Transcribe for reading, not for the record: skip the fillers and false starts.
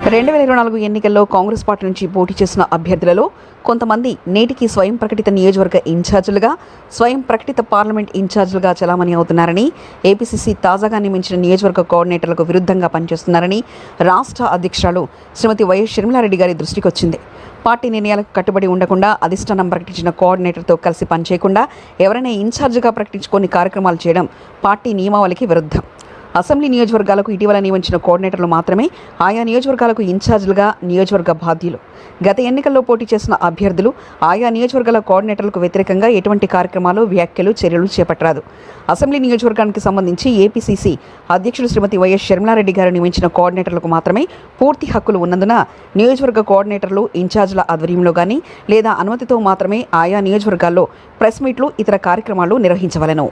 2024 ఎన్నికల్లో కాంగ్రెస్ పార్టీ నుంచి పోటీ చేసిన అభ్యర్థులలో కొంతమంది నేటికి స్వయం ప్రకటిత నియోజకవర్గ ఇన్ఛార్జీలుగా, స్వయం ప్రకటిత పార్లమెంట్ ఇన్ఛార్జీలుగా చలామణి అవుతున్నారని, ఏపీసీసీ తాజాగా నియమించిన నియోజకవర్గ కోఆర్డినేటర్లకు విరుద్ధంగా పనిచేస్తున్నారని రాష్ట్ర అధ్యక్షురాలు శ్రీమతి వైఎస్ షర్మిలారెడ్డి గారి దృష్టికి వచ్చింది. పార్టీ నిర్ణయాలకు కట్టుబడి ఉండకుండా అధిష్టానం ప్రకటించిన కోఆర్డినేటర్తో కలిసి పనిచేయకుండా ఎవరైనా ఇన్ఛార్జిగా ప్రకటించుకొని కార్యక్రమాలు చేయడం పార్టీ నియమావళికి విరుద్ధం. అసెంబ్లీ నియోజకవర్గాలకు ఇటీవల నియమించిన కోఆర్డినేటర్లు మాత్రమే ఆయా నియోజకవర్గాలకు ఇన్ఛార్జీలుగా నియోజకవర్గ బాధ్యులు. గత ఎన్నికల్లో పోటీ చేసిన అభ్యర్థులు ఆయా నియోజకవర్గాల కోఆర్డినేటర్లకు వ్యతిరేకంగా ఎటువంటి కార్యక్రమాలు, వ్యాఖ్యలు, చర్యలు చేపట్టరాదు. అసెంబ్లీ నియోజకవర్గానికి సంబంధించి ఏపీసీసీ అధ్యక్షుడు శ్రీమతి వైఎస్ షర్మిలారెడ్డి గారు నియమించిన కోఆర్డినేటర్లకు మాత్రమే పూర్తి హక్కులు ఉన్నందున నియోజకవర్గ కోఆర్డినేటర్లు ఇన్ఛార్జీల ఆధ్వర్యంలో కానీ లేదా అనుమతితో మాత్రమే ఆయా నియోజకవర్గాల్లో ప్రెస్ మీట్లు, ఇతర కార్యక్రమాలు నిర్వహించవలెను.